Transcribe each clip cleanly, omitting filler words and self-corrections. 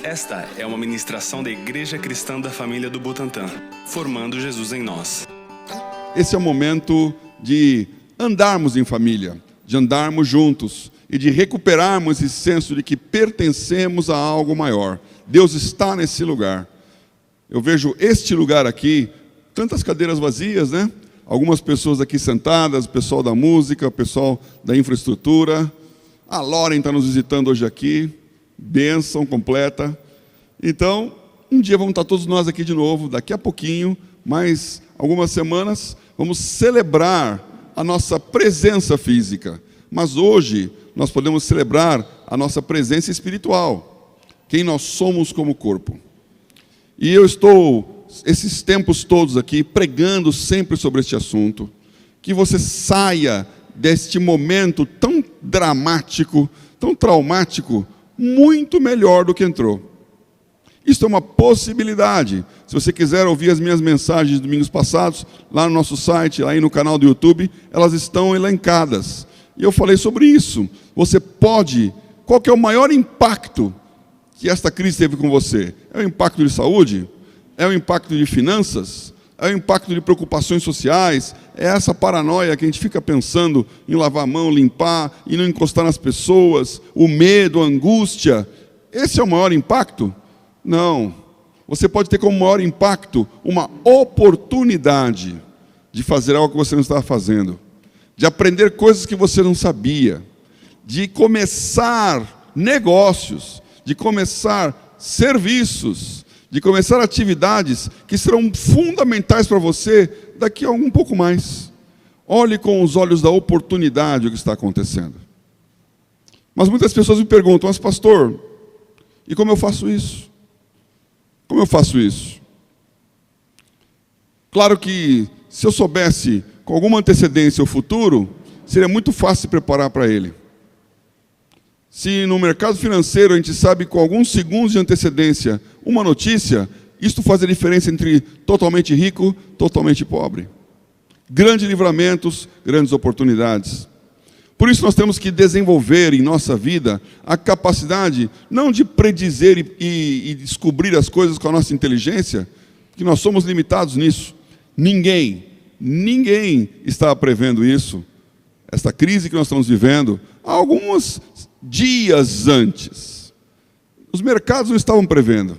Esta é uma ministração da Igreja Cristã da Família do Butantã, formando Jesus em nós. Esse é o momento de andarmos em família, de andarmos juntos e de recuperarmos esse senso de que pertencemos a algo maior. Deus está nesse lugar. Eu vejo este lugar aqui, tantas cadeiras vazias, né? Algumas pessoas aqui sentadas, o pessoal da música, o pessoal da infraestrutura. A Lauren está nos visitando hoje aqui. Bênção completa. Então, um dia vamos estar todos nós aqui de novo, daqui a pouquinho, mais algumas semanas, vamos celebrar a nossa presença física. Mas hoje, nós podemos celebrar a nossa presença espiritual, quem nós somos como corpo. E eu estou, esses tempos todos aqui, pregando sempre sobre este assunto, que você saia deste momento tão dramático, tão traumático, muito melhor do que entrou. Isso é uma possibilidade. Se você quiser ouvir as minhas mensagens de domingos passados, lá no nosso site, aí no canal do YouTube, elas estão elencadas. E eu falei sobre isso. Você pode... Qual que é o maior impacto que esta crise teve com você? É o impacto de saúde? É o impacto de finanças? É o impacto de preocupações sociais? É essa paranoia que a gente fica pensando em lavar a mão, limpar e não encostar nas pessoas? O medo, a angústia? Esse é o maior impacto? Não. Você pode ter como maior impacto uma oportunidade de fazer algo que você não estava fazendo, de aprender coisas que você não sabia, de começar negócios, de começar serviços, de começar atividades que serão fundamentais para você daqui a um pouco mais. Olhe com os olhos da oportunidade o que está acontecendo. Mas muitas pessoas me perguntam, mas pastor, e como eu faço isso? Como eu faço isso? Claro que se eu soubesse com alguma antecedência o futuro, seria muito fácil se preparar para ele. Se no mercado financeiro a gente sabe com alguns segundos de antecedência uma notícia, isto faz a diferença entre totalmente rico e totalmente pobre. Grandes livramentos, grandes oportunidades. Por isso nós temos que desenvolver em nossa vida a capacidade, não de predizer e descobrir as coisas com a nossa inteligência, que nós somos limitados nisso. Ninguém estava prevendo isso, esta crise que nós estamos vivendo, há alguns dias antes. Os mercados não estavam prevendo.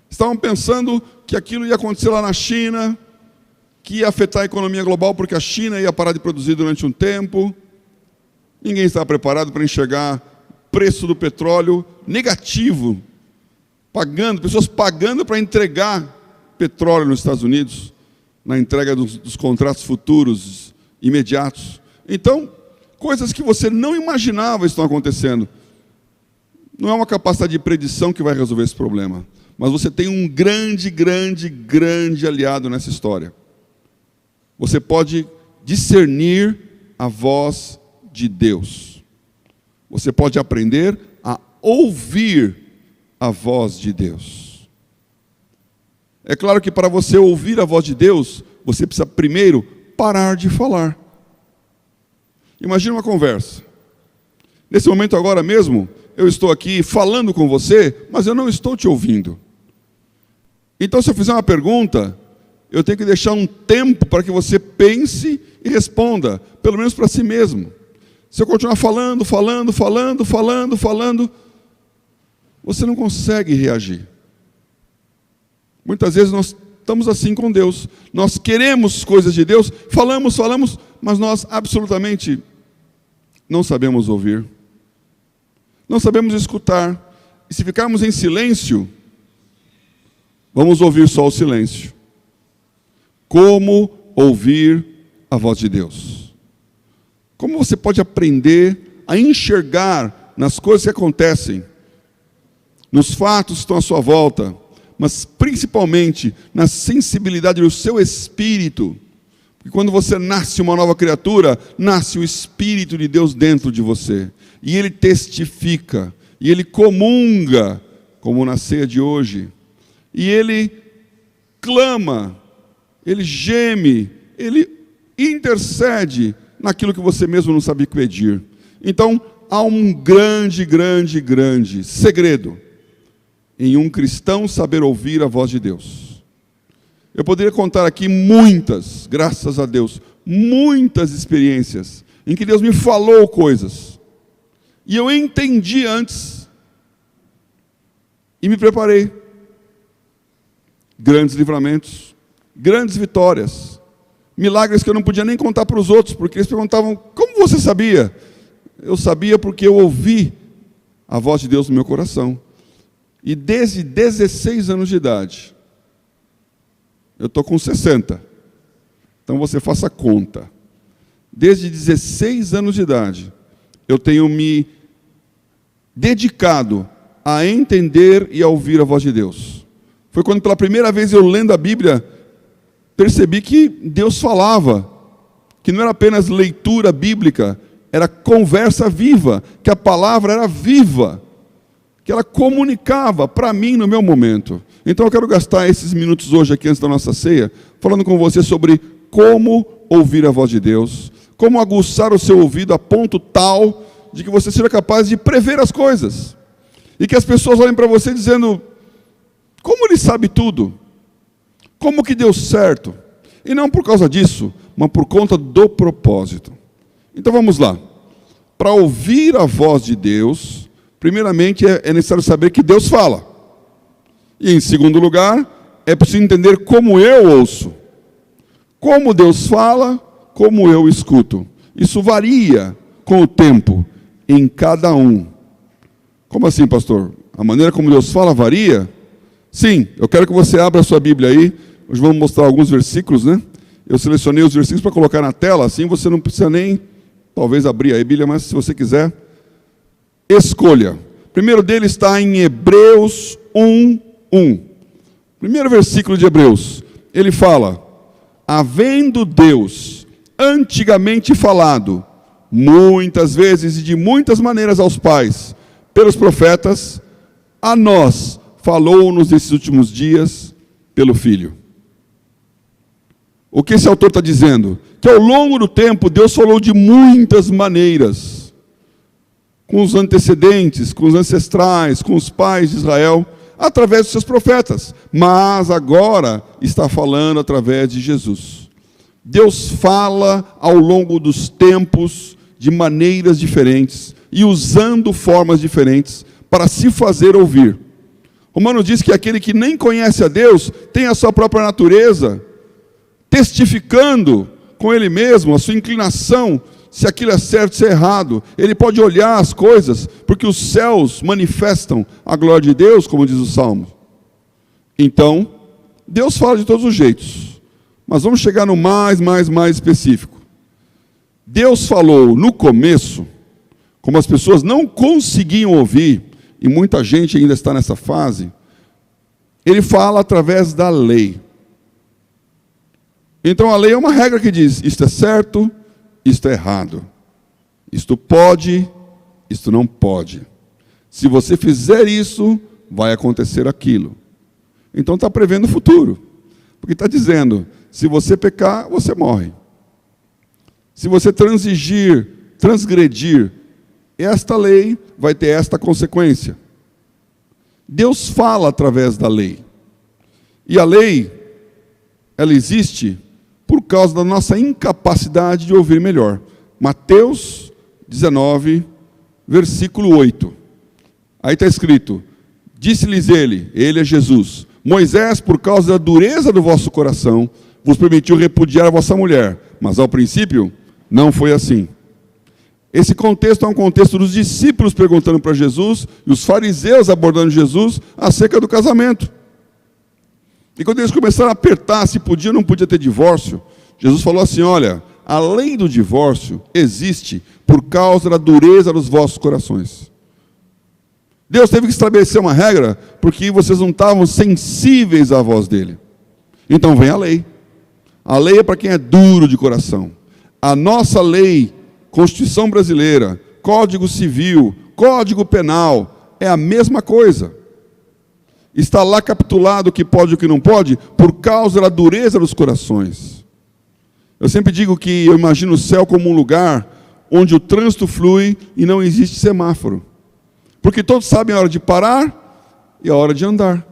Estavam pensando que aquilo ia acontecer lá na China, que ia afetar a economia global, porque a China ia parar de produzir durante um tempo. Ninguém estava preparado para enxergar o preço do petróleo negativo, pessoas pagando para entregar petróleo nos Estados Unidos, na entrega dos contratos futuros, imediatos. Então, coisas que você não imaginava estão acontecendo. Não é uma capacidade de predição que vai resolver esse problema, mas você tem um grande aliado nessa história. Você pode discernir a voz de Deus. Você pode aprender a ouvir a voz de Deus. É claro que para você ouvir a voz de Deus, você precisa primeiro parar de falar. Imagina uma conversa. Nesse momento agora mesmo, eu estou aqui falando com você, mas eu não estou te ouvindo. Então, se eu fizer uma pergunta, eu tenho que deixar um tempo para que você pense e responda, pelo menos para si mesmo. Se eu continuar falando, você não consegue reagir. Muitas vezes nós estamos assim com Deus. Nós queremos coisas de Deus, falamos, mas nós absolutamente não sabemos ouvir. Não sabemos escutar. E se ficarmos em silêncio, vamos ouvir só o silêncio. Como ouvir a voz de Deus? Como você pode aprender a enxergar nas coisas que acontecem, nos fatos que estão à sua volta, mas principalmente na sensibilidade do seu espírito? Porque quando você nasce uma nova criatura, nasce o Espírito de Deus dentro de você. E Ele testifica, e Ele comunga, como na ceia de hoje. E Ele clama, Ele geme, Ele intercede naquilo que você mesmo não sabia pedir. Então, há um grande segredo em um cristão saber ouvir a voz de Deus. Eu poderia contar aqui muitas, graças a Deus, muitas experiências em que Deus me falou coisas e eu entendi antes e me preparei. Grandes livramentos, grandes vitórias, milagres que eu não podia nem contar para os outros, porque eles perguntavam: como você sabia? Eu sabia porque eu ouvi a voz de Deus no meu coração. E desde 16 anos de idade, eu estou com 60, então você faça conta. Desde 16 anos de idade, eu tenho me dedicado a entender e a ouvir a voz de Deus. Foi quando pela primeira vez eu lendo a Bíblia, percebi que Deus falava, que não era apenas leitura bíblica, era conversa viva, que a palavra era viva, que ela comunicava para mim no meu momento. Então eu quero gastar esses minutos hoje aqui antes da nossa ceia, falando com você sobre como ouvir a voz de Deus, como aguçar o seu ouvido a ponto tal de que você seja capaz de prever as coisas. E que as pessoas olhem para você dizendo: como ele sabe tudo? Como que deu certo? E não por causa disso, mas por conta do propósito. Então vamos lá. Para ouvir a voz de Deus, primeiramente é necessário saber que Deus fala. E em segundo lugar, é preciso entender como eu ouço. Como Deus fala, como eu escuto. Isso varia com o tempo, em cada um. Como assim, pastor? A maneira como Deus fala varia? Sim, eu quero que você abra a sua Bíblia aí. Hoje vamos mostrar alguns versículos, né? Eu selecionei os versículos para colocar na tela, assim você não precisa nem, talvez, abrir a Bíblia, mas se você quiser, escolha. O primeiro dele está em Hebreus 1:1. Primeiro versículo de Hebreus. Ele fala: havendo Deus antigamente falado, muitas vezes e de muitas maneiras aos pais, pelos profetas, a nós falou-nos nesses últimos dias pelo Filho. O que esse autor está dizendo? Que ao longo do tempo Deus falou de muitas maneiras, com os antecedentes, com os ancestrais, com os pais de Israel, através dos seus profetas, mas agora está falando através de Jesus. Deus fala ao longo dos tempos de maneiras diferentes e usando formas diferentes para se fazer ouvir. Romanos diz que aquele que nem conhece a Deus tem a sua própria natureza, testificando com ele mesmo a sua inclinação, se aquilo é certo, se é errado. Ele pode olhar as coisas, porque os céus manifestam a glória de Deus, como diz o Salmo. Então, Deus fala de todos os jeitos, mas vamos chegar no mais específico. Deus falou no começo, como as pessoas não conseguiam ouvir, e muita gente ainda está nessa fase, ele fala através da lei. Então a lei é uma regra que diz: isto é certo, isto é errado. Isto pode, isto não pode. Se você fizer isso, vai acontecer aquilo. Então está prevendo o futuro. Porque está dizendo: se você pecar, você morre. Se você transgredir esta lei, vai ter esta consequência. Deus fala através da lei. E a lei, ela existe por causa da nossa incapacidade de ouvir melhor. Mateus 19, versículo 8. Aí está escrito: disse-lhes ele é Jesus: Moisés, por causa da dureza do vosso coração, vos permitiu repudiar a vossa mulher, mas ao princípio não foi assim. Esse contexto é um contexto dos discípulos perguntando para Jesus e os fariseus abordando Jesus acerca do casamento. E quando eles começaram a apertar se podia ou não podia ter divórcio, Jesus falou assim: olha, a lei do divórcio existe por causa da dureza dos vossos corações. Deus teve que estabelecer uma regra porque vocês não estavam sensíveis à voz dele. Então vem a lei. A lei é para quem é duro de coração. A nossa lei, Constituição Brasileira, Código Civil, Código Penal, é a mesma coisa. Está lá capitulado o que pode e o que não pode por causa da dureza dos corações. Eu sempre digo que eu imagino o céu como um lugar onde o trânsito flui e não existe semáforo. Porque todos sabem a hora de parar e a hora de andar.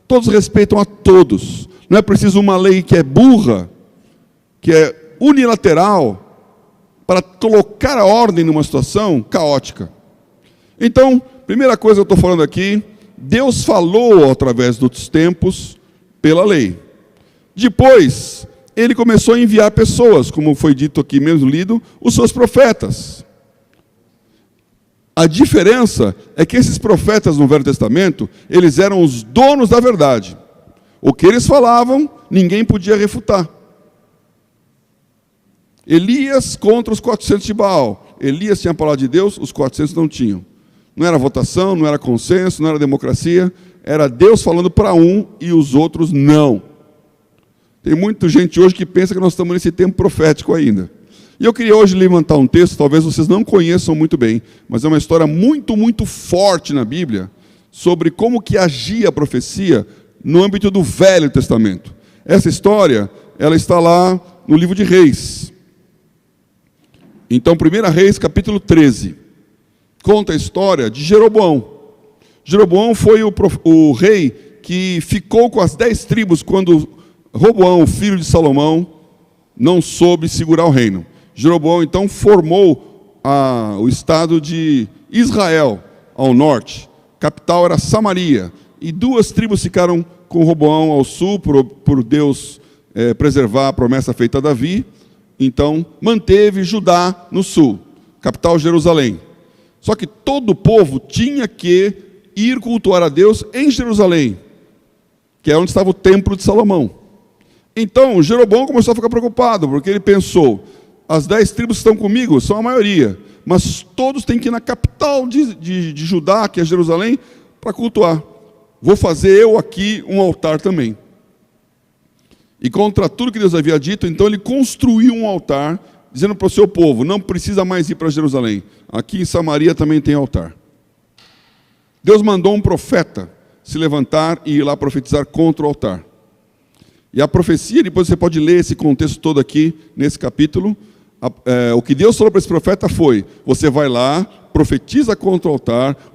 Todos respeitam a todos. Não é preciso uma lei que é burra, que é unilateral, para colocar a ordem numa situação caótica. Então, primeira coisa que eu estou falando aqui, Deus falou através dos tempos pela lei. Depois, ele começou a enviar pessoas, como foi dito aqui mesmo lido, os seus profetas. A diferença é que esses profetas no Velho Testamento, eles eram os donos da verdade. O que eles falavam, ninguém podia refutar. Elias contra os 400 de Baal. Elias tinha a palavra de Deus, os 400 não tinham. Não era votação, não era consenso, não era democracia. Era Deus falando para um e os outros não. Tem muita gente hoje que pensa que nós estamos nesse tempo profético ainda. E eu queria hoje levantar um texto, talvez vocês não conheçam muito bem, mas é uma história muito, muito forte na Bíblia, sobre como que agia a profecia no âmbito do Velho Testamento. Essa história, ela está lá no livro de Reis. Então, 1 Reis, capítulo 13, conta a história de Jeroboão. Jeroboão foi o rei que ficou com as 10 tribos quando Roboão, o filho de Salomão, não soube segurar o reino. Jeroboão, então, formou o estado de Israel, ao norte. Capital era Samaria. E 2 tribos ficaram com Roboão ao sul, por Deus preservar a promessa feita a Davi. Então, manteve Judá no sul, capital Jerusalém. Só que todo o povo tinha que ir cultuar a Deus em Jerusalém, que é onde estava o templo de Salomão. Então, Jeroboão começou a ficar preocupado, porque ele pensou, as 10 tribos que estão comigo são a maioria, mas todos têm que ir na capital de Judá, que é Jerusalém, para cultuar. Vou fazer eu aqui um altar também. E contra tudo que Deus havia dito, então ele construiu um altar, dizendo para o seu povo, não precisa mais ir para Jerusalém. Aqui em Samaria também tem altar. Deus mandou um profeta se levantar e ir lá profetizar contra o altar. E a profecia, depois você pode ler esse contexto todo aqui, nesse capítulo. O que Deus falou para esse profeta foi, você vai lá, profetiza contra o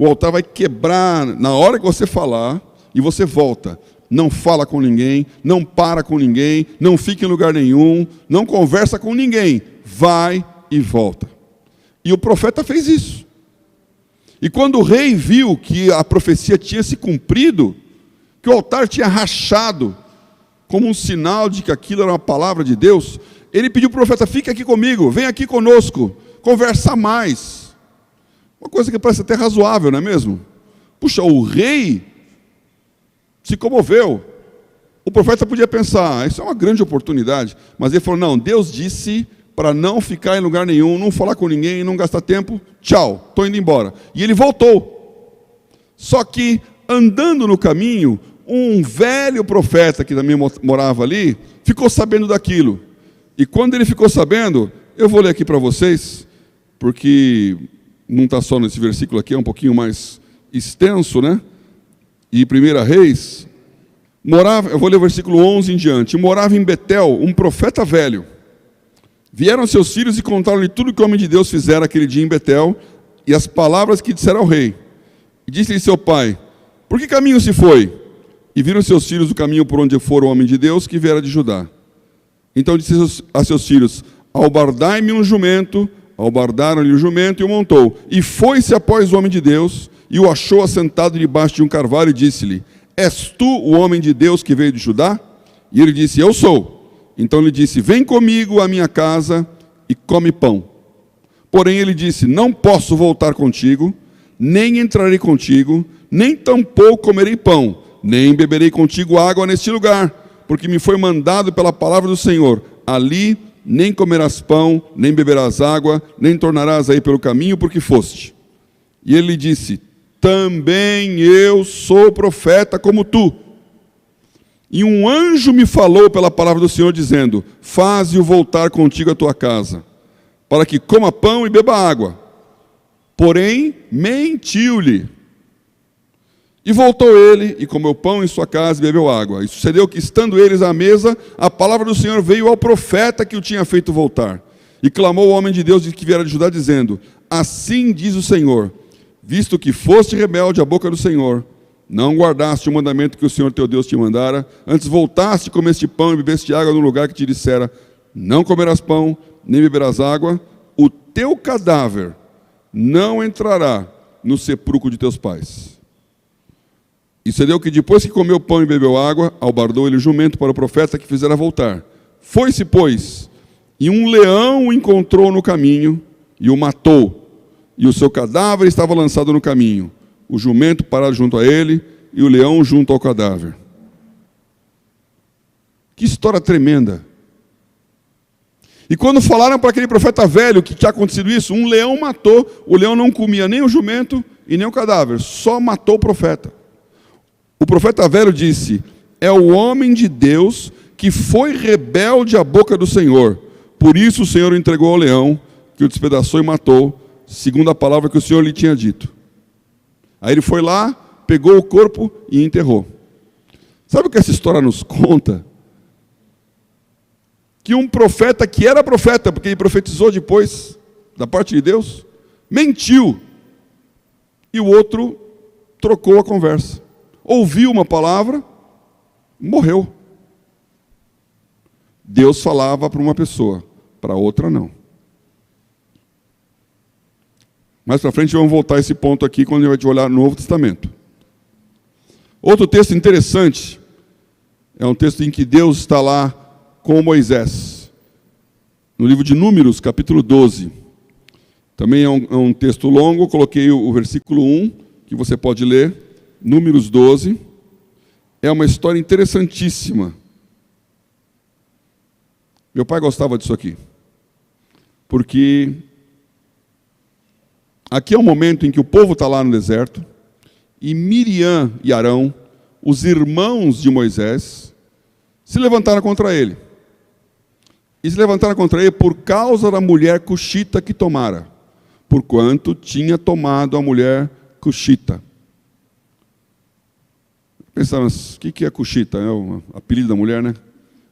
altar vai quebrar na hora que você falar, e você volta. Não fala com ninguém, não para com ninguém, não fica em lugar nenhum, não conversa com ninguém. Vai e volta. E o profeta fez isso. E quando o rei viu que a profecia tinha se cumprido, que o altar tinha rachado, como um sinal de que aquilo era uma palavra de Deus, ele pediu para o profeta, fica aqui comigo, vem aqui conosco, conversa mais. Uma coisa que parece até razoável, não é mesmo? Puxa, o rei se comoveu. O profeta podia pensar, isso é uma grande oportunidade, mas ele falou, não, Deus disse para não ficar em lugar nenhum, não falar com ninguém, não gastar tempo, tchau, estou indo embora. E ele voltou. Só que, andando no caminho, um velho profeta, que também morava ali, ficou sabendo daquilo. E quando ele ficou sabendo, eu vou ler aqui para vocês, porque não está só nesse versículo aqui, é um pouquinho mais extenso, né? E 1 Reis, eu vou ler o versículo 11 em diante. Morava em Betel um profeta velho. Vieram seus filhos e contaram-lhe tudo que o homem de Deus fizera aquele dia em Betel, e as palavras que dissera ao rei. E disse-lhe seu pai, por que caminho se foi? E viram seus filhos o caminho por onde fora o homem de Deus, que viera de Judá. Então disse a seus filhos, albardai-me um jumento. Albardaram-lhe o jumento e o montou. E foi-se após o homem de Deus, e o achou assentado debaixo de um carvalho, e disse-lhe, és tu o homem de Deus que veio de Judá? E ele disse, eu sou. Então lhe disse, vem comigo à minha casa e come pão. Porém ele disse, não posso voltar contigo, nem entrarei contigo, nem tampouco comerei pão, nem beberei contigo água neste lugar, porque me foi mandado pela palavra do Senhor, ali nem comerás pão, nem beberás água, nem tornarás aí pelo caminho porque foste. E ele lhe disse, também eu sou profeta como tu. E um anjo me falou pela palavra do Senhor, dizendo, faze-o voltar contigo à tua casa, para que coma pão e beba água. Porém, mentiu-lhe. E voltou ele, e comeu pão em sua casa, e bebeu água. E sucedeu que, estando eles à mesa, a palavra do Senhor veio ao profeta que o tinha feito voltar. E clamou o homem de Deus que viera de Judá, dizendo, assim diz o Senhor, visto que foste rebelde à boca do Senhor, não guardaste o mandamento que o Senhor teu Deus te mandara, antes voltaste, comeste pão e bebeste água no lugar que te dissera, não comerás pão, nem beberás água, o teu cadáver não entrará no sepulcro de teus pais. E sucedeu que depois que comeu pão e bebeu água, albardou ele o jumento para o profeta que fizera voltar. Foi-se, pois, e um leão o encontrou no caminho e o matou. E o seu cadáver estava lançado no caminho. O jumento parado junto a ele e o leão junto ao cadáver. Que história tremenda. E quando falaram para aquele profeta velho que tinha acontecido isso, um leão matou, o leão não comia nem o jumento e nem o cadáver, só matou o profeta. O profeta velho disse, é o homem de Deus que foi rebelde à boca do Senhor. Por isso o Senhor o entregou ao leão, que o despedaçou e matou, segundo a palavra que o Senhor lhe tinha dito. Aí ele foi lá, pegou o corpo e enterrou. Sabe o que essa história nos conta? Que um profeta que era profeta, porque ele profetizou depois da parte de Deus, mentiu. E o outro trocou a conversa. Ouviu uma palavra, morreu. Deus falava para uma pessoa, para outra não. Mais para frente vamos voltar a esse ponto aqui, quando a gente vai olhar no Novo Testamento. Outro texto interessante, é um texto em que Deus está lá com Moisés. No livro de Números, capítulo 12. Também é um texto longo, coloquei o versículo 1, que você pode ler. Números 12, é uma história interessantíssima. Meu pai gostava disso aqui, porque aqui é um momento em que o povo está lá no deserto, e Miriam e Arão, os irmãos de Moisés, se levantaram contra ele. E se levantaram contra ele por causa da mulher cuxita que tomara, porquanto tinha tomado a mulher cuxita. Pensaram, o que é cuxita? É o apelido da mulher, né?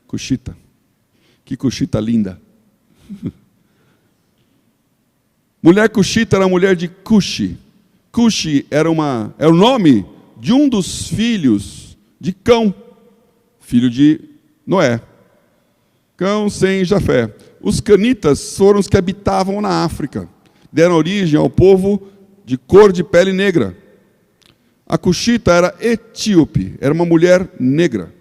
Cuxita. Que cuxita linda. Mulher cuxita era a mulher de Cuxi. Cuxi era o nome de um dos filhos de Cão, filho de Noé. Cão, Sem e Jafé. Os canitas foram os que habitavam na África. Deram origem ao povo de cor de pele negra. A cuxita era etíope, era uma mulher negra.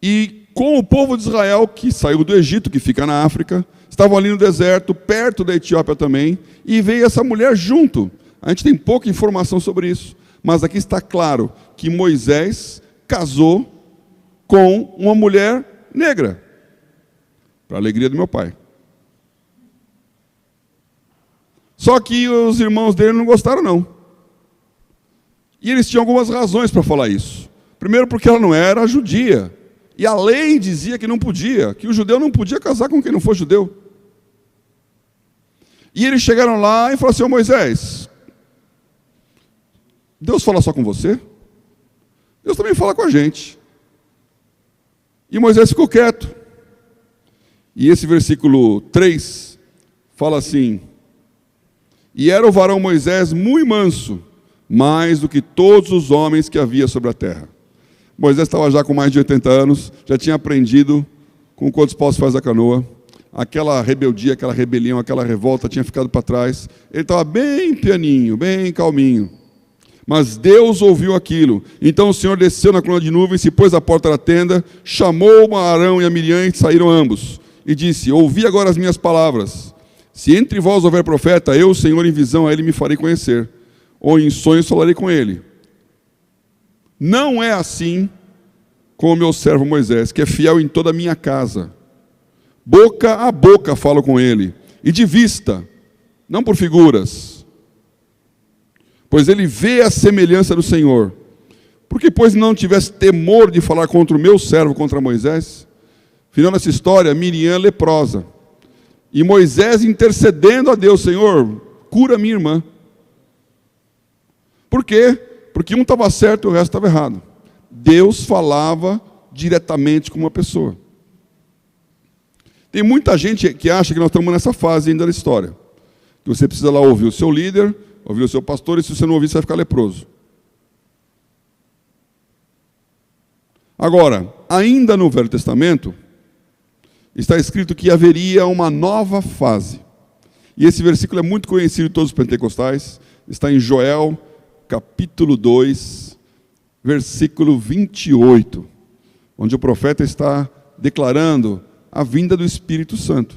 E com o povo de Israel, que saiu do Egito, que fica na África, estavam ali no deserto, perto da Etiópia também, e veio essa mulher junto. A gente tem pouca informação sobre isso, mas aqui está claro que Moisés casou com uma mulher negra, para a alegria do meu pai. Só que os irmãos dele não gostaram, não. E eles tinham algumas razões para falar isso. Primeiro, porque ela não era judia. E a lei dizia que não podia, que o judeu não podia casar com quem não fosse judeu. E eles chegaram lá e falaram assim, Moisés, Deus fala só com você? Deus também fala com a gente. E Moisés ficou quieto. E esse versículo 3 fala assim, e era o varão Moisés muito manso, mais do que todos os homens que havia sobre a terra. Moisés estava já com mais de 80 anos, já tinha aprendido com quantos paus faz a canoa. Aquela rebeldia, aquela rebelião, aquela revolta tinha ficado para trás. Ele estava bem pianinho, bem calminho. Mas Deus ouviu aquilo. Então o Senhor desceu na coluna de nuvem, se pôs à porta da tenda, chamou Arão e a Miriam e saíram ambos. E disse, ouvi agora as minhas palavras. Se entre vós houver profeta, eu, Senhor, em visão a ele me farei conhecer. Ou em sonhos falarei com ele. Não é assim com o meu servo Moisés, que é fiel em toda a minha casa. Boca a boca falo com ele, e de vista, não por figuras. Pois ele vê a semelhança do Senhor. Porque, pois, não tivesse temor de falar contra o meu servo, contra Moisés? Final dessa história, Miriam leprosa. E Moisés intercedendo a Deus, Senhor, cura minha irmã. Por quê? Porque um estava certo e o resto estava errado. Deus falava diretamente com uma pessoa. Tem muita gente que acha que nós estamos nessa fase ainda da história. Que você precisa lá ouvir o seu líder, ouvir o seu pastor, e se você não ouvir, você vai ficar leproso. Agora, ainda no Velho Testamento, está escrito que haveria uma nova fase. E esse versículo é muito conhecido de todos os pentecostais. Está em Joel, capítulo 2, versículo 28, onde o profeta está declarando a vinda do Espírito Santo.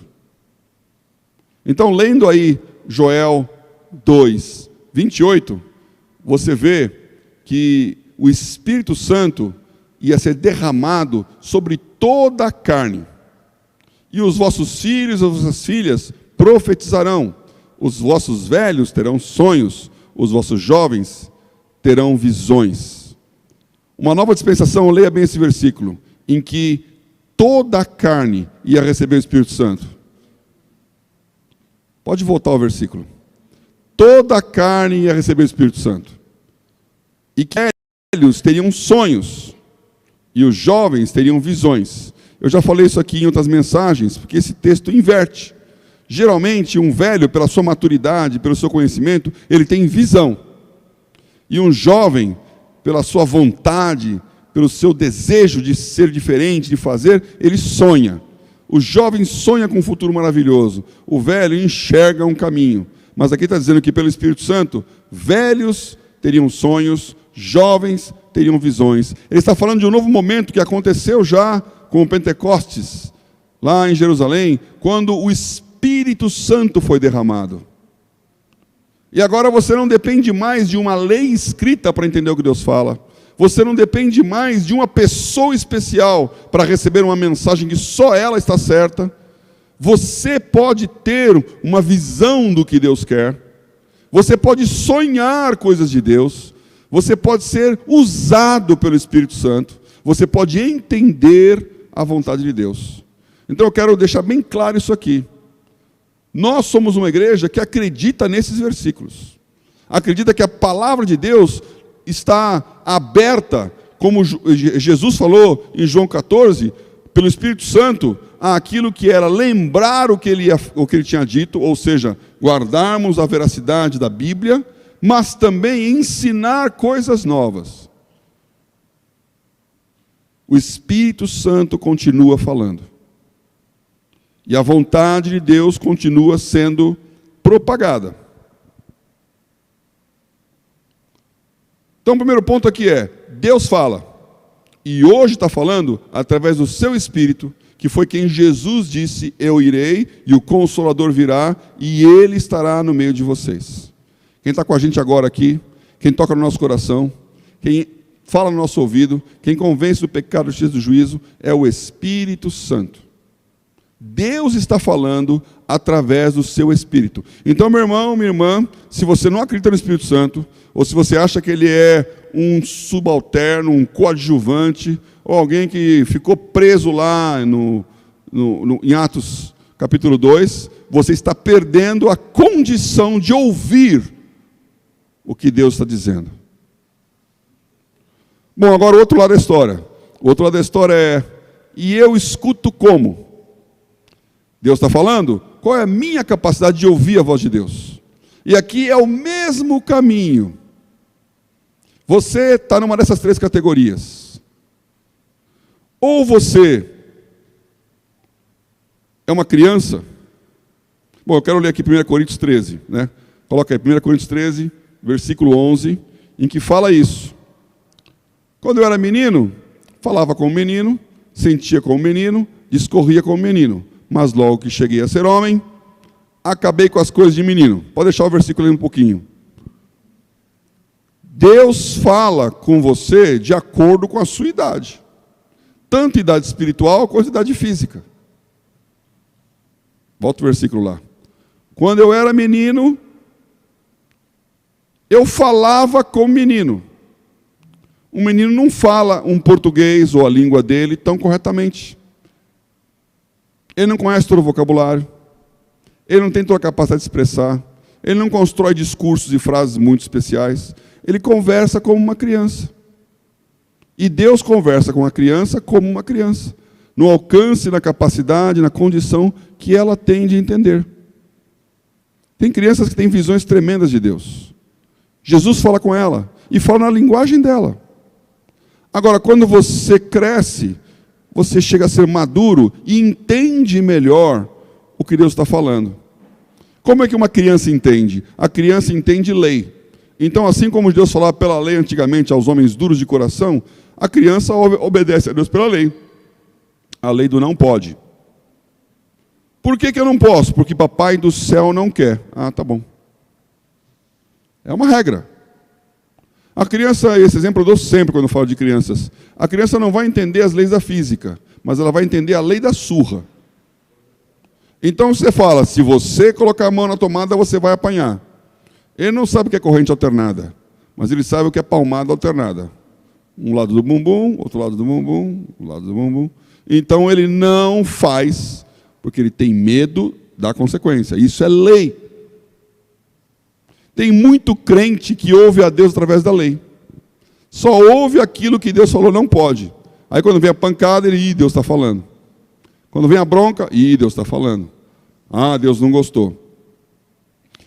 Então, lendo aí Joel 2, 28, você vê que o Espírito Santo ia ser derramado sobre toda a carne. E os vossos filhos e as vossas filhas profetizarão, os vossos velhos terão sonhos, os vossos jovens terão visões. Uma nova dispensação, leia bem esse versículo, em que toda a carne ia receber o Espírito Santo. Pode voltar ao versículo. Toda a carne ia receber o Espírito Santo. E que velhos teriam sonhos, e os jovens teriam visões. Eu já falei isso aqui em outras mensagens, porque esse texto inverte. Geralmente, um velho, pela sua maturidade, pelo seu conhecimento, ele tem visão. E um jovem, pela sua vontade, pelo seu desejo de ser diferente, de fazer, ele sonha. O jovem sonha com um futuro maravilhoso. O velho enxerga um caminho. Mas aqui está dizendo que pelo Espírito Santo, velhos teriam sonhos, jovens teriam visões. Ele está falando de um novo momento que aconteceu já com o Pentecostes, lá em Jerusalém, quando o Espírito Santo foi derramado. E agora você não depende mais de uma lei escrita para entender o que Deus fala. Você não depende mais de uma pessoa especial para receber uma mensagem que só ela está certa. Você pode ter uma visão do que Deus quer. Você pode sonhar coisas de Deus. Você pode ser usado pelo Espírito Santo. Você pode entender a vontade de Deus. Então eu quero deixar bem claro isso aqui. Nós somos uma igreja que acredita nesses versículos. Acredita que a palavra de Deus está aberta, como Jesus falou em João 14, pelo Espírito Santo, àquilo que era lembrar o que ele tinha dito, ou seja, guardarmos a veracidade da Bíblia, mas também ensinar coisas novas. O Espírito Santo continua falando. E a vontade de Deus continua sendo propagada. Então, o primeiro ponto aqui é, Deus fala. E hoje está falando através do seu Espírito, que foi quem Jesus disse, eu irei, e o Consolador virá, e Ele estará no meio de vocês. Quem está com a gente agora aqui, quem toca no nosso coração, quem fala no nosso ouvido, quem convence do pecado, do juízo, do juízo, é o Espírito Santo. Deus está falando através do seu Espírito. Então, meu irmão, minha irmã, se você não acredita no Espírito Santo, ou se você acha que ele é um subalterno, um coadjuvante, ou alguém que ficou preso lá em Atos capítulo 2, você está perdendo a condição de ouvir o que Deus está dizendo. Bom, agora o outro lado da história. O outro lado da história é, e eu escuto como? Deus está falando? Qual é a minha capacidade de ouvir a voz de Deus? E aqui é o mesmo caminho. Você está numa dessas três categorias. Ou você é uma criança. Bom, eu quero ler aqui 1 Coríntios 13. Né? Coloca aí, 1 Coríntios 13, versículo 11, em que fala isso. Quando eu era menino, falava como menino, sentia como menino, discorria como menino. Mas logo que cheguei a ser homem, acabei com as coisas de menino. Pode deixar o versículo aí um pouquinho. Deus fala com você de acordo com a sua idade. Tanto idade espiritual quanto idade física. Volta o versículo lá. Quando eu era menino, eu falava como menino. Um menino não fala um português ou a língua dele tão corretamente. Ele não conhece todo o vocabulário. Ele não tem toda a capacidade de expressar. Ele não constrói discursos e frases muito especiais. Ele conversa como uma criança. E Deus conversa com a criança como uma criança. No alcance, na capacidade, na condição que ela tem de entender. Tem crianças que têm visões tremendas de Deus. Jesus fala com ela. E fala na linguagem dela. Agora, quando você cresce, você chega a ser maduro e entende melhor o que Deus está falando. Como é que uma criança entende? A criança entende lei. Então, assim como Deus falava pela lei antigamente aos homens duros de coração, a criança obedece a Deus pela lei. A lei do não pode. Por que eu não posso? Porque papai do céu não quer. Ah, tá bom. É uma regra. A criança, esse exemplo eu dou sempre quando eu falo de crianças. A criança não vai entender as leis da física, mas ela vai entender a lei da surra. Então você fala, se você colocar a mão na tomada, você vai apanhar. Ele não sabe o que é corrente alternada, mas ele sabe o que é palmada alternada. Um lado do bumbum, outro lado do bumbum, um lado do bumbum. Então ele não faz, porque ele tem medo da consequência. Isso é lei. Tem muito crente que ouve a Deus através da lei. Só ouve aquilo que Deus falou, não pode. Aí quando vem a pancada, Deus está falando. Quando vem a bronca, Deus está falando. Ah, Deus não gostou.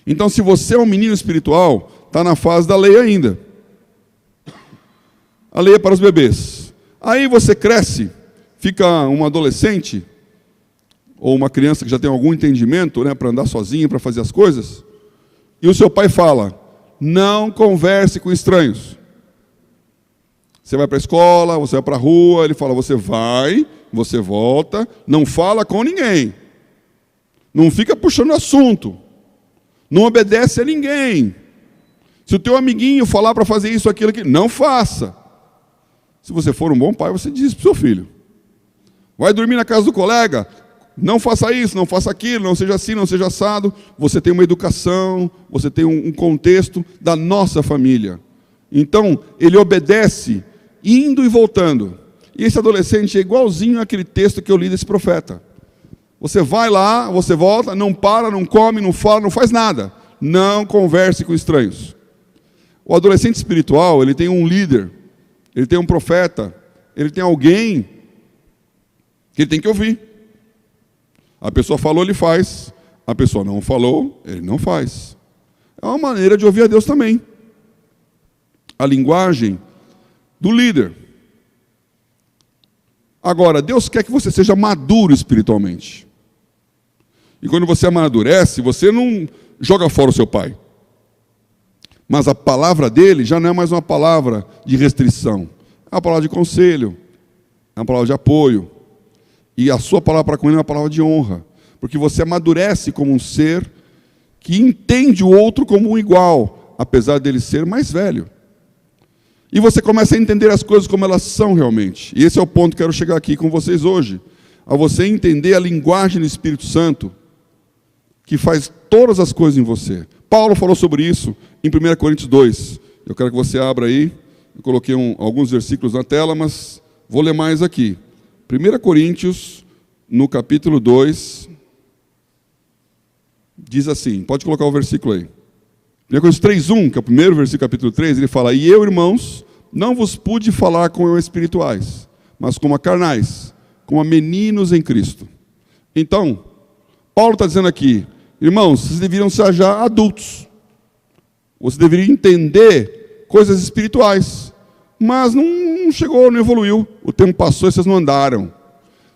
Então, se você é um menino espiritual, está na fase da lei ainda. A lei é para os bebês. Aí você cresce, fica um adolescente, ou uma criança que já tem algum entendimento, né, para andar sozinho, para fazer as coisas, e o seu pai fala, não converse com estranhos. Você vai para a escola, você vai para a rua, ele fala, você vai, você volta, não fala com ninguém. Não fica puxando assunto. Não obedece a ninguém. Se o teu amiguinho falar para fazer isso, aquilo, não faça. Se você for um bom pai, você diz para o seu filho. Vai dormir na casa do colega? Não faça isso, não faça aquilo, não seja assim, não seja assado. Você tem uma educação, você tem um contexto da nossa família. Então, ele obedece, indo e voltando. E esse adolescente é igualzinho àquele texto que eu li desse profeta. Você vai lá, você volta, não para, não come, não fala, não faz nada. Não converse com estranhos. O adolescente espiritual, ele tem um líder, ele tem um profeta, ele tem alguém que ele tem que ouvir. A pessoa falou, ele faz. A pessoa não falou, ele não faz. É uma maneira de ouvir a Deus também. A linguagem do líder. Agora, Deus quer que você seja maduro espiritualmente. E quando você amadurece, você não joga fora o seu pai. Mas a palavra dele já não é mais uma palavra de restrição. É uma palavra de conselho, é uma palavra de apoio. E a sua palavra para com ele é uma palavra de honra. Porque você amadurece como um ser que entende o outro como um igual, apesar dele ser mais velho. E você começa a entender as coisas como elas são realmente. E esse é o ponto que eu quero chegar aqui com vocês hoje. A você entender a linguagem do Espírito Santo, que faz todas as coisas em você. Paulo falou sobre isso em 1 Coríntios 2. Eu quero que você abra aí. Eu coloquei alguns versículos na tela, mas vou ler mais aqui. 1 Coríntios, no capítulo 2, diz assim, pode colocar o versículo aí. 1 Coríntios 3:1, que é o primeiro versículo do capítulo 3, ele fala, e eu, irmãos, não vos pude falar como espirituais, mas como a carnais, como a meninos em Cristo. Então, Paulo está dizendo aqui, irmãos, vocês deveriam ser já adultos. Vocês deveriam entender coisas espirituais. Mas não chegou, não evoluiu. O tempo passou e vocês não andaram.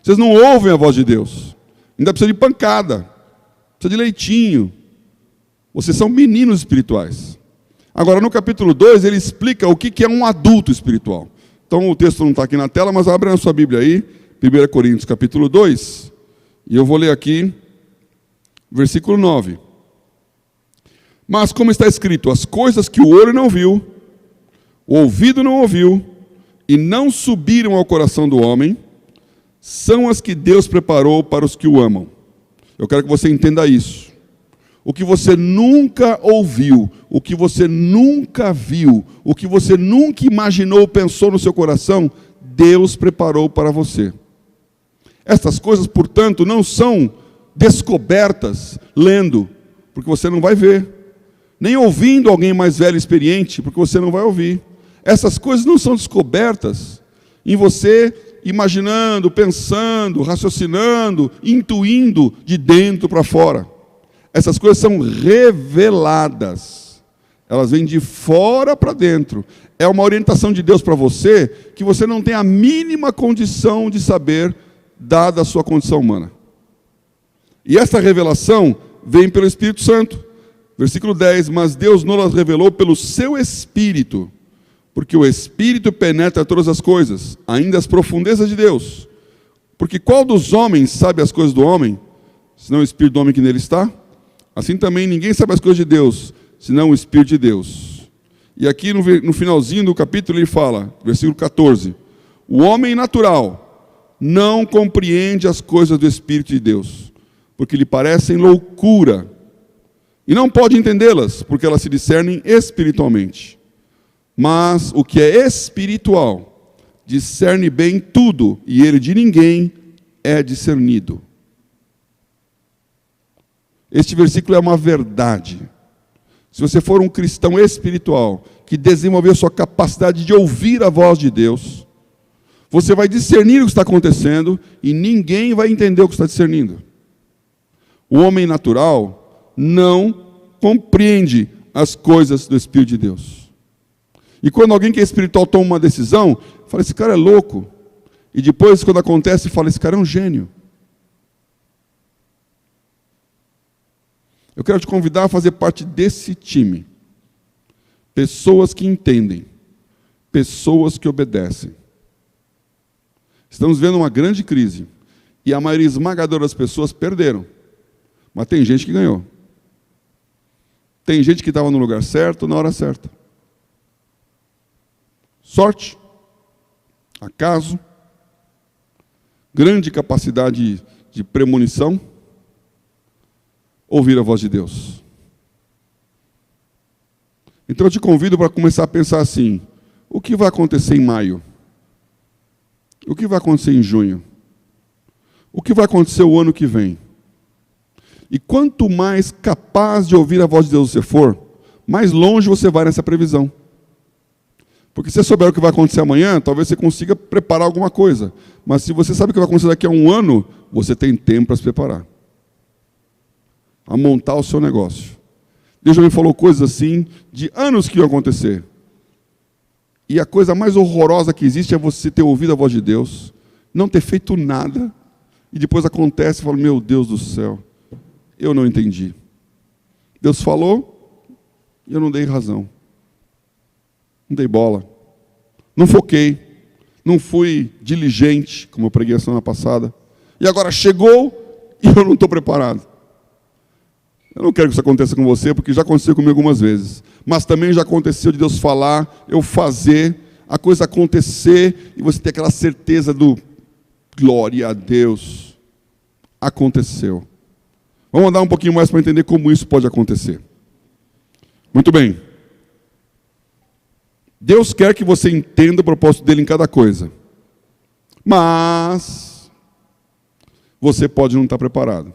Vocês não ouvem a voz de Deus. Ainda precisa de pancada. Precisa de leitinho. Vocês são meninos espirituais. Agora, no capítulo 2, ele explica o que é um adulto espiritual. Então, o texto não está aqui na tela, mas abre na sua Bíblia aí. 1 Coríntios, capítulo 2. E eu vou ler aqui, versículo 9. Mas, como está escrito, as coisas que o olho não viu, o ouvido não ouviu, e não subiram ao coração do homem, são as que Deus preparou para os que o amam. Eu quero que você entenda isso. O que você nunca ouviu, o que você nunca viu, o que você nunca imaginou, pensou no seu coração, Deus preparou para você. Estas coisas, portanto, não são descobertas lendo, porque você não vai ver. Nem ouvindo alguém mais velho e experiente, porque você não vai ouvir. Essas coisas não são descobertas em você imaginando, pensando, raciocinando, intuindo de dentro para fora. Essas coisas são reveladas. Elas vêm de fora para dentro. é uma orientação de Deus para você que você não tem a mínima condição de saber, dada a sua condição humana. E essa revelação vem pelo Espírito Santo. Versículo 10, mas Deus nos revelou pelo seu Espírito, porque o Espírito penetra todas as coisas, ainda as profundezas de Deus. Porque qual dos homens sabe as coisas do homem, senão o Espírito do homem que nele está? Assim também ninguém sabe as coisas de Deus, senão o Espírito de Deus. E aqui no finalzinho do capítulo ele fala, versículo 14, o homem natural não compreende as coisas do Espírito de Deus, porque lhe parecem loucura, e não pode entendê-las, porque elas se discernem espiritualmente. Mas o que é espiritual discerne bem tudo, e ele de ninguém é discernido. Este versículo é uma verdade. Se você for um cristão espiritual, que desenvolveu sua capacidade de ouvir a voz de Deus, você vai discernir o que está acontecendo, e ninguém vai entender o que está discernindo. O homem natural não compreende as coisas do Espírito de Deus. E quando alguém que é espiritual toma uma decisão, fala, esse cara é louco. E depois, quando acontece, fala, esse cara é um gênio. Eu quero te convidar a fazer parte desse time. Pessoas que entendem. Pessoas que obedecem. Estamos vendo uma grande crise. E a maioria esmagadora das pessoas perderam. Mas tem gente que ganhou. Tem gente que estava no lugar certo, na hora certa. Sorte, acaso, grande capacidade de premonição, ouvir a voz de Deus. Então eu te convido para começar a pensar assim, o que vai acontecer em maio? O que vai acontecer em junho? O que vai acontecer o ano que vem? E quanto mais capaz de ouvir a voz de Deus você for, mais longe você vai nessa previsão. Porque se você souber o que vai acontecer amanhã, talvez você consiga preparar alguma coisa. Mas se você sabe o que vai acontecer daqui a um ano, você tem tempo para se preparar. A montar o seu negócio. Deus já me falou coisas assim, de anos que iam acontecer. E a coisa mais horrorosa que existe é você ter ouvido a voz de Deus, não ter feito nada, e depois acontece e fala, meu Deus do céu, eu não entendi. Deus falou, e eu não dei razão. Não dei bola. Não foquei. Não fui diligente, como eu preguei a semana passada. E agora chegou e eu não estou preparado. Eu não quero que isso aconteça com você, porque já aconteceu comigo algumas vezes. Mas também já aconteceu de Deus falar, eu fazer, a coisa acontecer, e você ter aquela certeza do glória a Deus. Aconteceu. Vamos andar um pouquinho mais para entender como isso pode acontecer. Muito bem. Deus quer que você entenda o propósito dele em cada coisa. Mas você pode não estar preparado.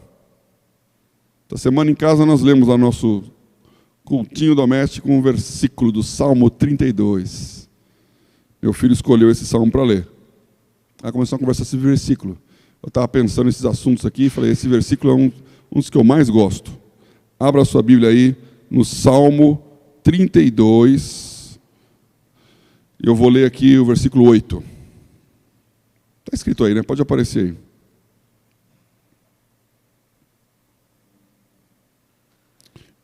Essa semana em casa nós lemos lá nosso cultinho doméstico um versículo do Salmo 32. Meu filho escolheu esse salmo para ler. Aí começou a conversar esse versículo. Eu estava pensando nesses assuntos aqui e falei, esse versículo é um dos que eu mais gosto. Abra a sua Bíblia aí no Salmo 32. Eu vou ler aqui o versículo 8. Está escrito aí, né? Pode aparecer aí.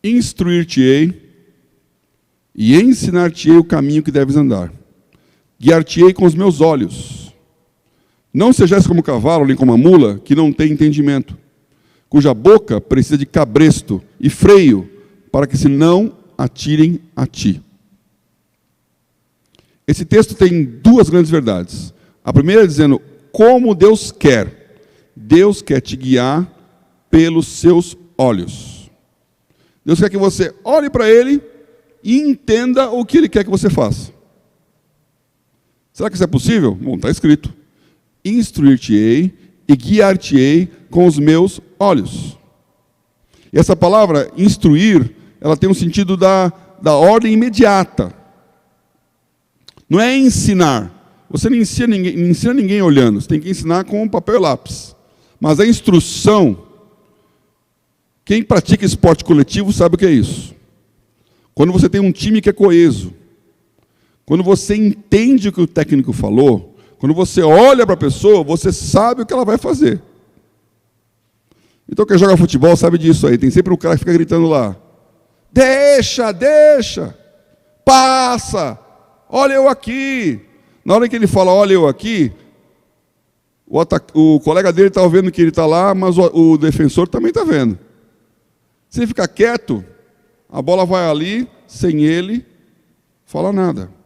Instruir-te-ei e ensinar-te-ei o caminho que deves andar. Guiar-te-ei com os meus olhos. Não sejas como cavalo, nem como a mula, que não tem entendimento, cuja boca precisa de cabresto e freio, para que se não atirem a ti. Esse texto tem duas grandes verdades. A primeira é dizendo como Deus quer. Deus quer te guiar pelos seus olhos. Deus quer que você olhe para Ele e entenda o que Ele quer que você faça. Será que isso é possível? Bom, está escrito. Instruir-te-ei e guiar-te-ei com os meus olhos. E essa palavra, instruir, ela tem um sentido da ordem imediata. Não é ensinar. Você não ensina ninguém olhando. Você tem que ensinar com papel e lápis. Mas a instrução, quem pratica esporte coletivo sabe o que é isso. Quando você tem um time que é coeso, Quando você entende o que o técnico falou, quando você olha para a pessoa, você sabe o que ela vai fazer. Então quem joga futebol sabe disso aí. Tem sempre um cara que fica gritando lá: deixa, passa, olha eu aqui. Na hora que ele fala, olha eu aqui, o colega dele está vendo que ele está lá, mas o defensor também está vendo. Se ele ficar quieto, a bola vai ali, sem ele, fala nada.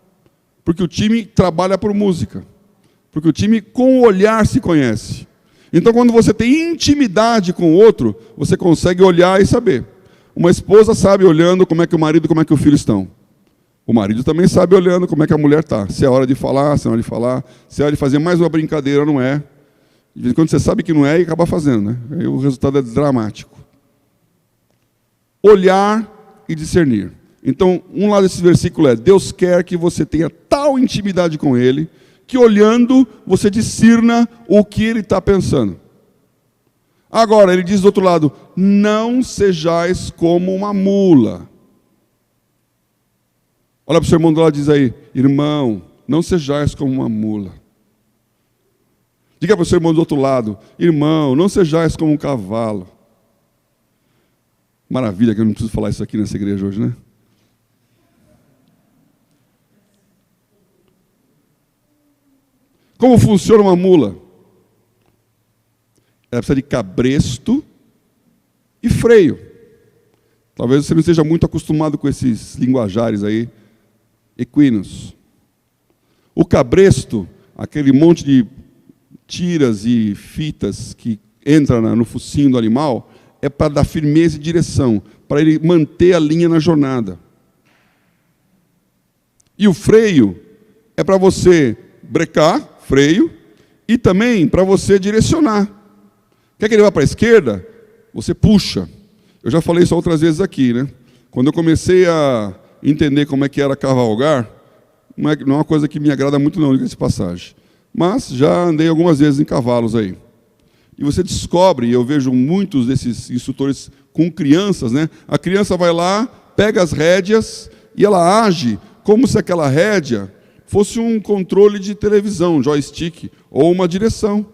Porque o time trabalha por música. Porque o time com o olhar se conhece. Então quando você tem intimidade com o outro, você consegue olhar e saber. Uma esposa sabe olhando como é que o marido, como é que o filho estão. O marido também sabe olhando como é que a mulher está. Se é hora de falar, se é hora de falar. Se é hora de fazer mais uma brincadeira, não é. De vez em quando você sabe que não é e acaba fazendo, né? Aí o resultado é dramático. Olhar e discernir. Então, um lado desse versículo é: Deus quer que você tenha tal intimidade com Ele, que olhando você discirna o que Ele está pensando. Agora, ele diz do outro lado: não sejais como uma mula. Olha para o seu irmão do lado e diz aí: irmão, não sejais como uma mula. Diga para o seu irmão do outro lado: irmão, não sejais como um cavalo. Maravilha que eu não preciso falar isso aqui nessa igreja hoje, né? Como funciona uma mula? Ela precisa de cabresto e freio. Talvez você não esteja muito acostumado com esses linguajares aí, equinos. O cabresto, aquele monte de tiras e fitas que entra no focinho do animal, é para dar firmeza e direção, para ele manter a linha na jornada. E o freio é para você brecar, freio, e também para você direcionar. Quer que ele vá para a esquerda? Você puxa. Eu já falei isso outras vezes aqui, né? Quando eu comecei a entender como é que era cavalgar, não é uma coisa que me agrada muito não, diga-se de passagem. Mas já andei algumas vezes em cavalos aí. E você descobre, e eu vejo muitos desses instrutores com crianças, né? A criança vai lá, pega as rédeas e ela age como se aquela rédea fosse um controle de televisão, um joystick, ou uma direção.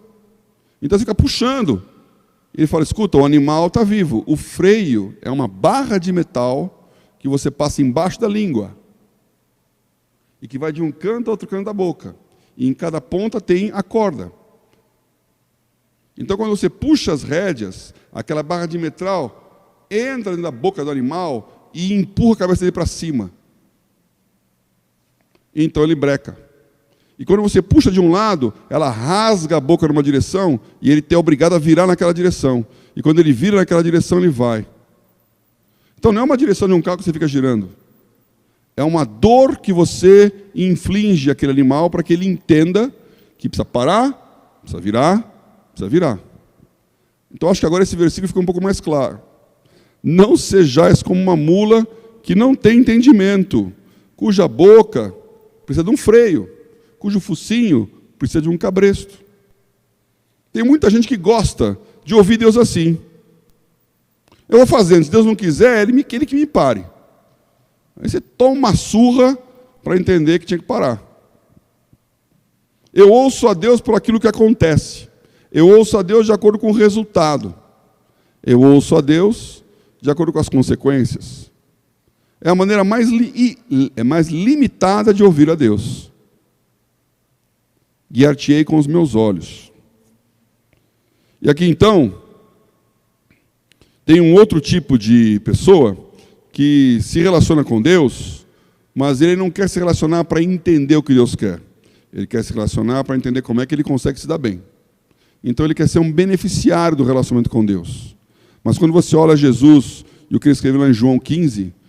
Então você fica puxando. Ele fala: escuta, o animal está vivo. O freio é uma barra de metal que você passa embaixo da língua e que vai de um canto ao outro canto da boca. E em cada ponta tem a corda. Então, quando você puxa as rédeas, aquela barra de metal entra dentro da boca do animal e empurra a cabeça dele para cima. Então ele breca. E quando você puxa de um lado, ela rasga a boca numa direção e ele é obrigado a virar naquela direção. E quando ele vira naquela direção, ele vai. Então não é uma direção de um carro que você fica girando. É uma dor que você inflige àquele animal para que ele entenda que precisa parar, precisa virar, precisa virar. Então acho que agora esse versículo fica um pouco mais claro. Não sejais como uma mula que não tem entendimento, cuja boca precisa de um freio, cujo focinho precisa de um cabresto. Tem muita gente que gosta de ouvir Deus assim. Eu vou fazendo, se Deus não quiser, ele que me pare. Aí você toma uma surra para entender que tinha que parar. Eu ouço a Deus por aquilo que acontece. Eu ouço a Deus de acordo com o resultado. Eu ouço a Deus de acordo com as consequências. É a maneira mais limitada de ouvir a Deus. Guiar-te-ei com os meus olhos. E aqui então, tem um outro tipo de pessoa que se relaciona com Deus, mas ele não quer se relacionar para entender o que Deus quer. Ele quer se relacionar para entender como é que ele consegue se dar bem. Então ele quer ser um beneficiário do relacionamento com Deus. Mas quando você olha Jesus, e o que ele escreveu lá em João 15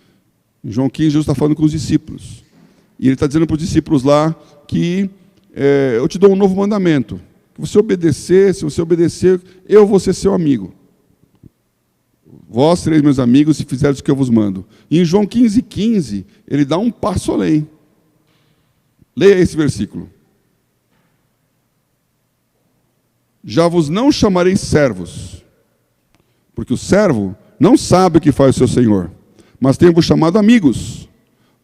Jesus está falando com os discípulos. E ele está dizendo para os discípulos lá que eu te dou um novo mandamento. Que você obedecer, se você obedecer, eu vou ser seu amigo. Vós sereis meus amigos se fizerdes o que eu vos mando. E em João 15, ele dá um passo além. Leia esse versículo. Já vos não chamarei servos, porque o servo não sabe o que faz o seu senhor, mas tenho-vos chamado amigos,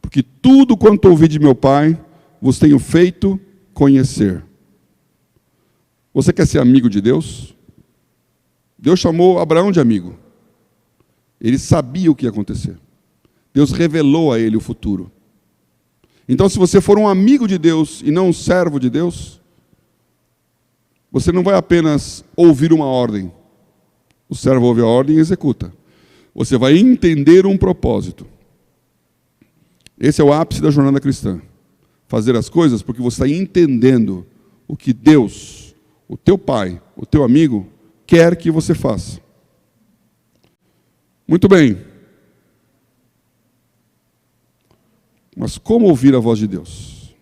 porque tudo quanto ouvi de meu Pai, vos tenho feito conhecer. Você quer ser amigo de Deus? Deus chamou Abraão de amigo. Ele sabia o que ia acontecer. Deus revelou a ele o futuro. Então, se você for um amigo de Deus e não um servo de Deus, você não vai apenas ouvir uma ordem. O servo ouve a ordem e executa. Você vai entender um propósito. Esse é o ápice da jornada cristã. Fazer as coisas porque você está entendendo o que Deus, o teu pai, o teu amigo, quer que você faça. Muito bem. Mas como ouvir a voz de Deus?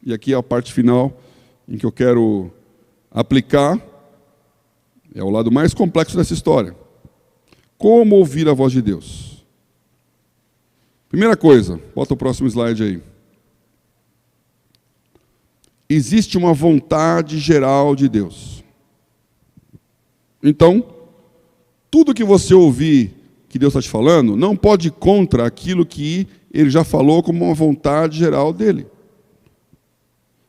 E aqui é a parte final em que eu quero aplicar, é o lado mais complexo dessa história. Como ouvir a voz de Deus? Primeira coisa, bota o próximo slide aí. Existe uma vontade geral de Deus. Então, tudo que você ouvir que Deus está te falando, não pode ir contra aquilo que Ele já falou como uma vontade geral dEle.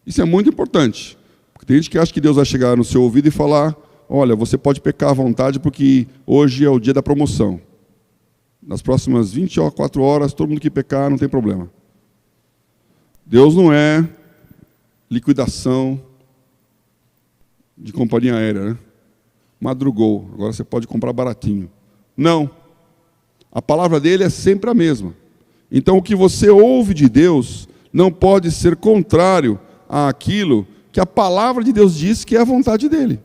Isso é muito importante. Porque tem gente que acha que Deus vai chegar no seu ouvido e falar, olha, você pode pecar à vontade porque hoje é o dia da promoção. Nas próximas 24 horas, todo mundo que pecar não tem problema. Deus não é liquidação de companhia aérea, né? Madrugou, agora você pode comprar baratinho. Não. A palavra dele é sempre a mesma. Então, o que você ouve de Deus não pode ser contrário àquilo que a palavra de Deus diz que é a vontade dele.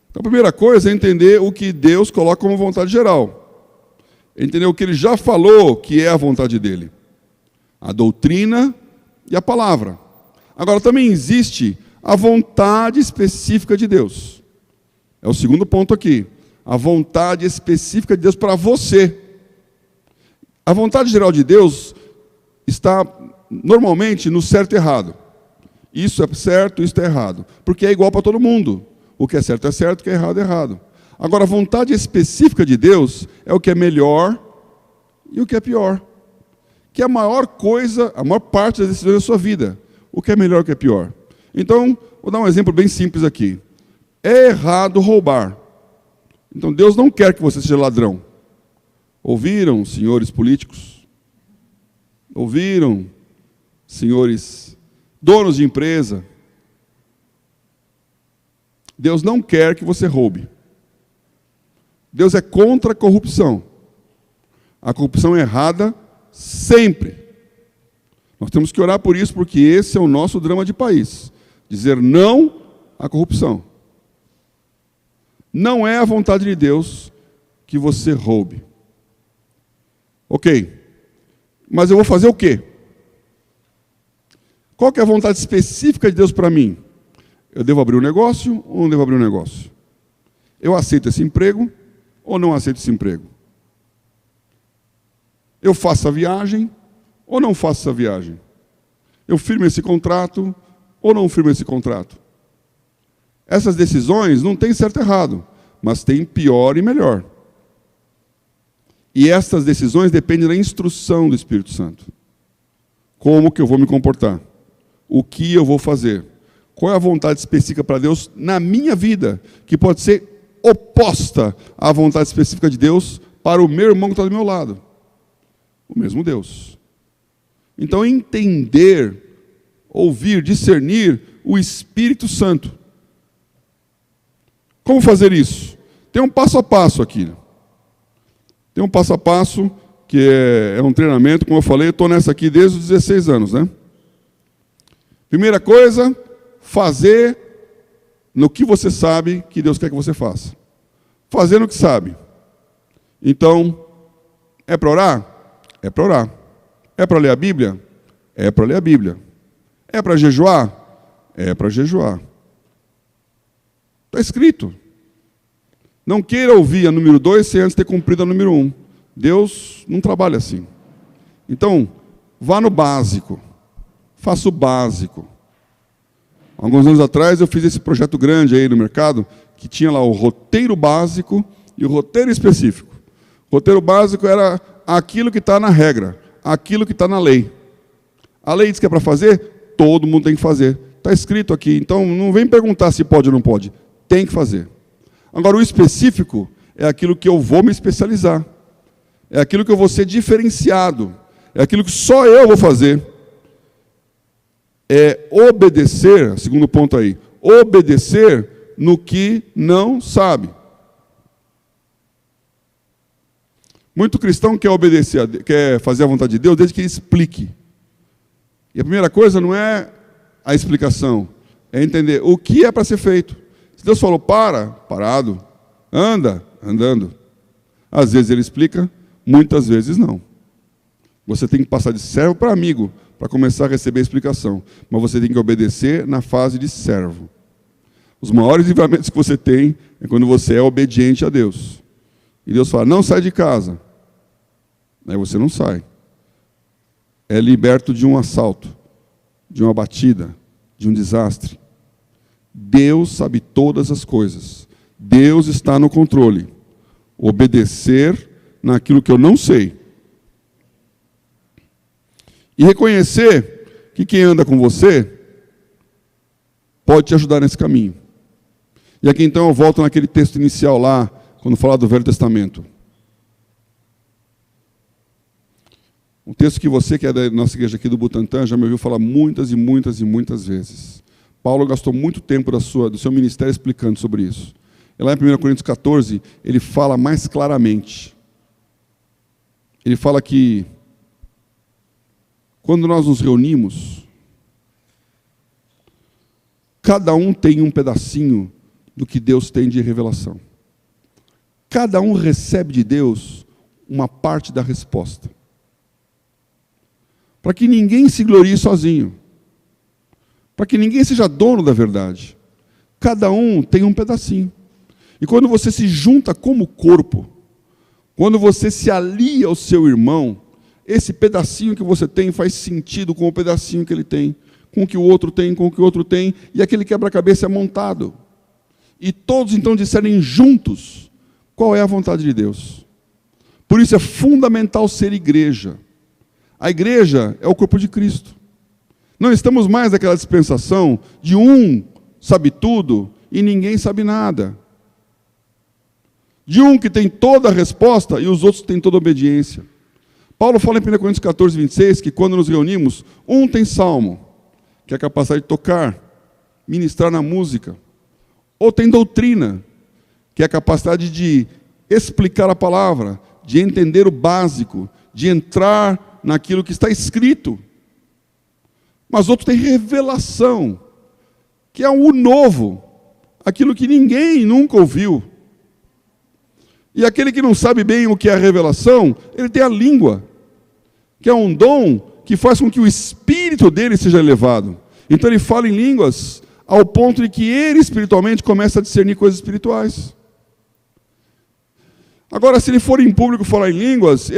Então, a primeira coisa é entender o que Deus coloca como vontade geral. Entender o que ele já falou que é a vontade dele. A doutrina e a palavra. Agora, também existe a vontade específica de Deus. É o segundo ponto aqui. A vontade específica de Deus para você. A vontade geral de Deus está normalmente no certo e errado. Isso é certo, isso é errado. Porque é igual para todo mundo. O que é certo, o que é errado. Agora, a vontade específica de Deus é o que é melhor e o que é pior. Que é a maior coisa, a maior parte das decisões da sua vida. O que é melhor e o que é pior. Então, vou dar um exemplo bem simples aqui. É errado roubar. Então, Deus não quer que você seja ladrão. Ouviram, senhores políticos? Ouviram, senhores donos de empresa? Deus não quer que você roube. Deus é contra a corrupção. A corrupção é errada sempre. Nós temos que orar por isso, porque esse é o nosso drama de país. Dizer não à corrupção. Não é a vontade de Deus que você roube. Ok. Mas eu vou fazer o quê? Qual que é a vontade específica de Deus para mim? Eu devo abrir um negócio ou não devo abrir um negócio? Eu aceito esse emprego ou não aceito esse emprego? Eu faço a viagem ou não faço essa viagem? Eu firmo esse contrato ou não firmo esse contrato? Essas decisões não têm certo e errado, mas tem pior e melhor. E essas decisões dependem da instrução do Espírito Santo. Como que eu vou me comportar? O que eu vou fazer? Qual é a vontade específica para Deus na minha vida, que pode ser oposta à vontade específica de Deus para o meu irmão que está do meu lado? O mesmo Deus. Então, entender, ouvir, discernir o Espírito Santo. Como fazer isso? Tem um passo a passo aqui. Tem um passo a passo que é um treinamento, como eu falei, eu estou nessa aqui desde os 16 anos, né? Primeira coisa, fazer no que você sabe que Deus quer que você faça. Fazer no que sabe. Então, é para orar? É para orar. É para ler a Bíblia? É para ler a Bíblia. É para jejuar? É para jejuar. Está escrito. Não queira ouvir a número 2 sem antes ter cumprido a número 1. Deus não trabalha assim. Então, vá no básico. Faça o básico. Alguns anos atrás eu fiz esse projeto grande aí no mercado, que tinha lá o roteiro básico e o roteiro específico. O roteiro básico era aquilo que está na regra, aquilo que está na lei. A lei diz que é para fazer, todo mundo tem que fazer. Está escrito aqui, então não vem perguntar se pode ou não pode. Tem que fazer. Agora, o específico é aquilo que eu vou me especializar. É aquilo que eu vou ser diferenciado. É aquilo que só eu vou fazer. É obedecer, segundo ponto aí, obedecer no que não sabe. Muito cristão quer obedecer, quer fazer a vontade de Deus desde que ele explique. E a primeira coisa não é a explicação, é entender o que é para ser feito. Se Deus falou parado, anda, andando. Às vezes ele explica, muitas vezes não. Você tem que passar de servo para amigo, para começar a receber a explicação. Mas você tem que obedecer na fase de servo. Os maiores livramentos que você tem é quando você é obediente a Deus. E Deus fala, não sai de casa. Aí você não sai. É liberto de um assalto, de uma batida, de um desastre. Deus sabe todas as coisas. Deus está no controle. Obedecer naquilo que eu não sei. E reconhecer que quem anda com você pode te ajudar nesse caminho. E aqui então eu volto naquele texto inicial lá, quando fala do Velho Testamento. Um texto que você, que é da nossa igreja aqui do Butantã, já me ouviu falar muitas e muitas e muitas vezes. Paulo gastou muito tempo do seu ministério explicando sobre isso. E lá em 1 Coríntios 14, ele fala mais claramente. Ele fala que quando nós nos reunimos, cada um tem um pedacinho do que Deus tem de revelação. Cada um recebe de Deus uma parte da resposta. Para que ninguém se glorie sozinho. Para que ninguém seja dono da verdade. Cada um tem um pedacinho. E quando você se junta como corpo, quando você se alia ao seu irmão, esse pedacinho que você tem faz sentido com o pedacinho que ele tem, com o que o outro tem, com o que o outro tem, e aquele quebra-cabeça é montado. E todos então discernem juntos qual é a vontade de Deus. Por isso é fundamental ser igreja. A igreja é o corpo de Cristo. Não estamos mais naquela dispensação de um sabe tudo e ninguém sabe nada. De um que tem toda a resposta e os outros têm toda a obediência. Paulo fala em 1 Coríntios 14, 26, que quando nos reunimos, um tem salmo, que é a capacidade de tocar, ministrar na música. Ou tem doutrina, que é a capacidade de explicar a palavra, de entender o básico, de entrar naquilo que está escrito. Mas outro tem revelação, que é o novo, aquilo que ninguém nunca ouviu. E aquele que não sabe bem o que é a revelação, ele tem a língua, que é um dom que faz com que o espírito dele seja elevado. Então ele fala em línguas ao ponto de que ele espiritualmente começa a discernir coisas espirituais. Agora, se ele for em público falar em línguas,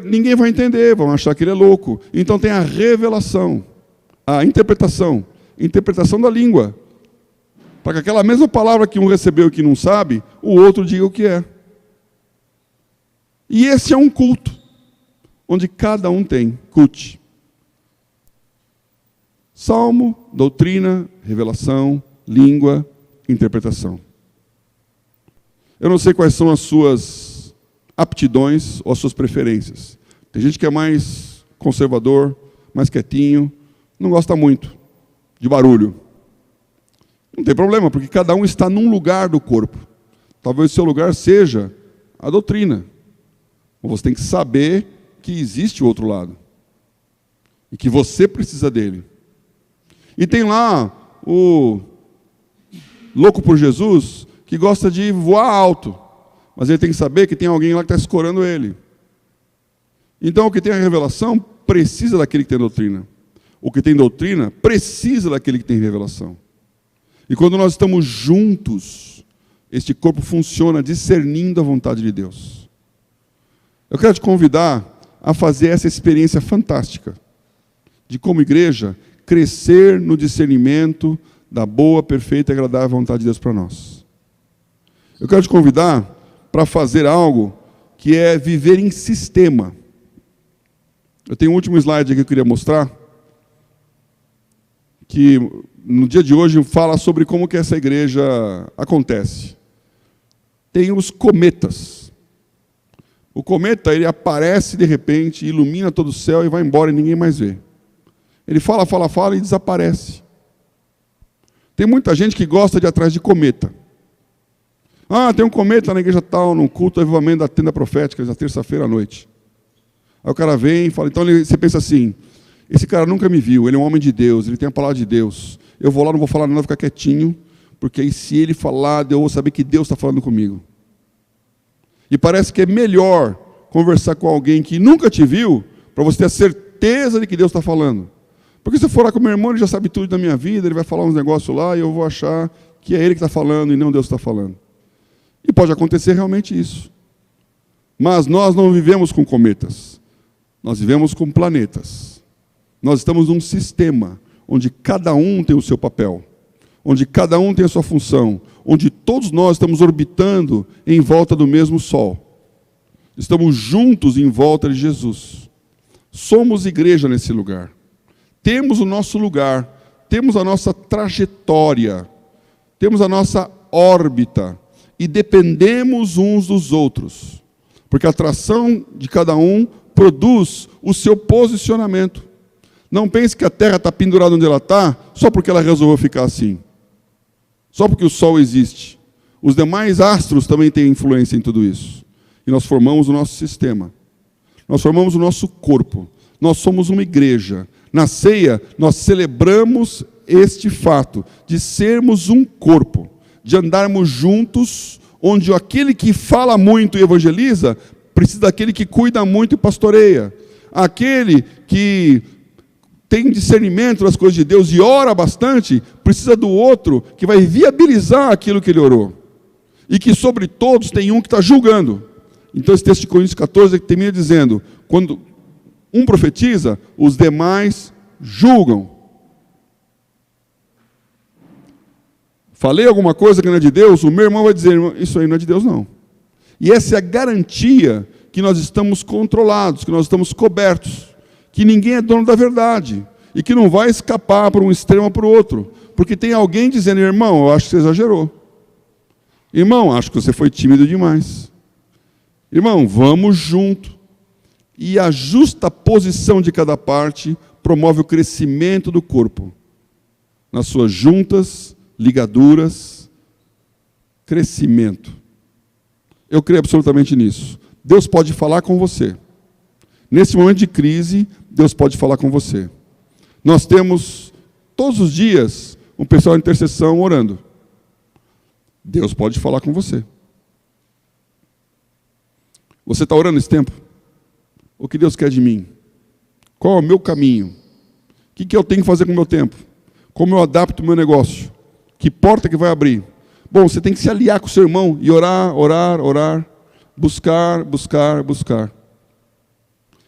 ninguém vai entender, vão achar que ele é louco. Então tem a revelação, a interpretação da língua. Para que aquela mesma palavra que um recebeu e que não sabe, o outro diga o que é. E esse é um culto, onde cada um tem culto. Salmo, doutrina, revelação, língua, interpretação. Eu não sei quais são as suas aptidões ou as suas preferências. Tem gente que é mais conservador, mais quietinho, não gosta muito de barulho. Não tem problema, porque cada um está num lugar do corpo. Talvez o seu lugar seja a doutrina. Você tem que saber que existe o outro lado. E que você precisa dele. E tem lá o louco por Jesus, que gosta de voar alto. Mas ele tem que saber que tem alguém lá que está escorando ele. Então, o que tem a revelação precisa daquele que tem doutrina. O que tem doutrina precisa daquele que tem revelação. E quando nós estamos juntos, este corpo funciona discernindo a vontade de Deus. Eu quero te convidar a fazer essa experiência fantástica de, como igreja, crescer no discernimento da boa, perfeita e agradável vontade de Deus para nós. Eu quero te convidar para fazer algo que é viver em sistema. Eu tenho um último slide aqui que eu queria mostrar. que no dia de hoje fala sobre como que essa igreja acontece. Tem os cometas. O cometa, ele aparece de repente, ilumina todo o céu e vai embora e ninguém mais vê. Ele fala e desaparece. Tem muita gente que gosta de ir atrás de cometa. Tem um cometa na igreja tal, no culto do avivamento da tenda profética, na terça-feira à noite. Aí o cara vem e fala, então você pensa assim, esse cara nunca me viu, ele é um homem de Deus, ele tem a palavra de Deus. Eu vou lá, não vou falar nada, vou ficar quietinho, porque aí se ele falar, eu vou saber que Deus está falando comigo. E parece que é melhor conversar com alguém que nunca te viu, para você ter a certeza de que Deus está falando. Porque se eu for lá com meu irmão, ele já sabe tudo da minha vida, ele vai falar uns negócios lá, e eu vou achar que é ele que está falando e não Deus está falando. E pode acontecer realmente isso. Mas nós não vivemos com cometas. Nós vivemos com planetas. Nós estamos num sistema onde cada um tem o seu papel, onde cada um tem a sua função, onde todos nós estamos orbitando em volta do mesmo Sol. Estamos juntos em volta de Jesus. Somos igreja nesse lugar. Temos o nosso lugar, temos a nossa trajetória, temos a nossa órbita e dependemos uns dos outros, porque a atração de cada um produz o seu posicionamento. Não pense que a Terra está pendurada onde ela está só porque ela resolveu ficar assim, só porque o Sol existe. Os demais astros também têm influência em tudo isso. E nós formamos o nosso sistema, nós formamos o nosso corpo, nós somos uma igreja. Na ceia, nós celebramos este fato de sermos um corpo, de andarmos juntos, onde aquele que fala muito e evangeliza, precisa daquele que cuida muito e pastoreia. Aquele que tem discernimento das coisas de Deus e ora bastante, precisa do outro que vai viabilizar aquilo que ele orou. E que sobre todos tem um que está julgando. Então esse texto de Coríntios 14 termina dizendo, quando um profetiza, os demais julgam. Falei alguma coisa que não é de Deus, o meu irmão vai dizer, isso aí não é de Deus não. E essa é a garantia que nós estamos controlados, que nós estamos cobertos, que ninguém é dono da verdade, e que não vai escapar para um extremo ou para o outro, porque tem alguém dizendo, irmão, eu acho que você exagerou. Irmão, acho que você foi tímido demais. Irmão, vamos junto. E a justa posição de cada parte promove o crescimento do corpo. Nas suas juntas, ligaduras, crescimento. Eu creio absolutamente nisso. Deus pode falar com você. Nesse momento de crise, Deus pode falar com você. Nós temos, todos os dias, um pessoal de intercessão orando. Deus pode falar com você. Você está orando esse tempo? O que Deus quer de mim? Qual é o meu caminho? O que eu tenho que fazer com o meu tempo? Como eu adapto o meu negócio? Que porta que vai abrir? Bom, você tem que se aliar com o seu irmão e orar, orar, orar, buscar, buscar, buscar.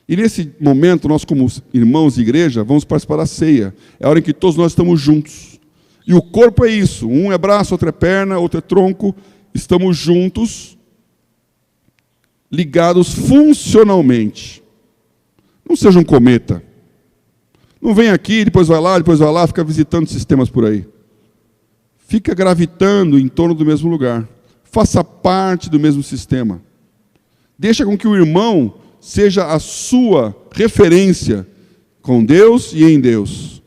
E nesse momento, nós como irmãos de igreja, vamos participar da ceia. É a hora em que todos nós estamos juntos. E o corpo é isso. Um é braço, outro é perna, outro é tronco. Estamos juntos, ligados funcionalmente. Não seja um cometa. Não vem aqui, depois vai lá, fica visitando sistemas por aí. Fica gravitando em torno do mesmo lugar. Faça parte do mesmo sistema. Deixa com que o irmão seja a sua referência com Deus e em Deus.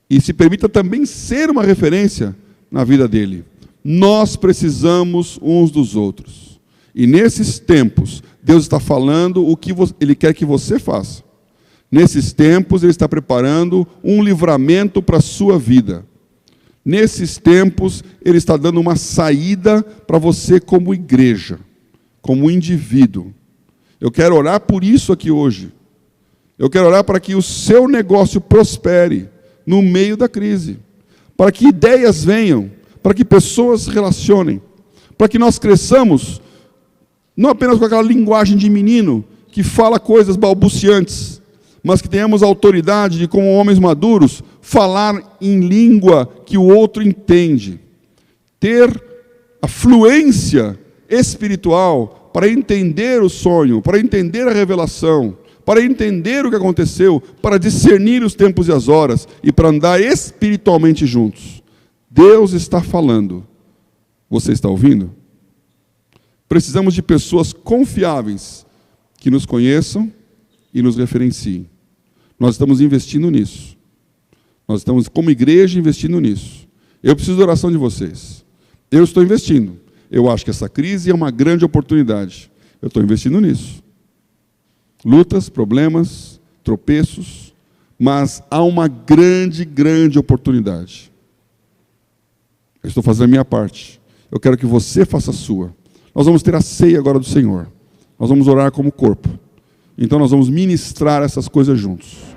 E se permita também ser uma referência na vida dele. Nós precisamos uns dos outros. E nesses tempos, Deus está falando o que Ele quer que você faça. Nesses tempos, Ele está preparando um livramento para a sua vida. Nesses tempos, Ele está dando uma saída para você como igreja, como indivíduo. Eu quero orar por isso aqui hoje. Eu quero orar para que o seu negócio prospere no meio da crise. Para que ideias venham, para que pessoas se relacionem. Para que nós cresçamos, não apenas com aquela linguagem de menino, que fala coisas balbuciantes, mas que tenhamos a autoridade de, como homens maduros, falar em língua que o outro entende. Ter a fluência espiritual para entender o sonho, para entender a revelação, para entender o que aconteceu, para discernir os tempos e as horas e para andar espiritualmente juntos. Deus está falando. Você está ouvindo? Precisamos de pessoas confiáveis que nos conheçam e nos referenciem. Nós estamos investindo nisso. Nós estamos, como igreja, investindo nisso. Eu preciso da oração de vocês. Eu estou investindo. Eu acho que essa crise é uma grande oportunidade. Eu estou investindo nisso. Lutas, problemas, tropeços, mas há uma grande, grande oportunidade. Eu estou fazendo a minha parte. Eu quero que você faça a sua. Nós vamos ter a ceia agora do Senhor. Nós vamos orar como corpo. Então nós vamos ministrar essas coisas juntos.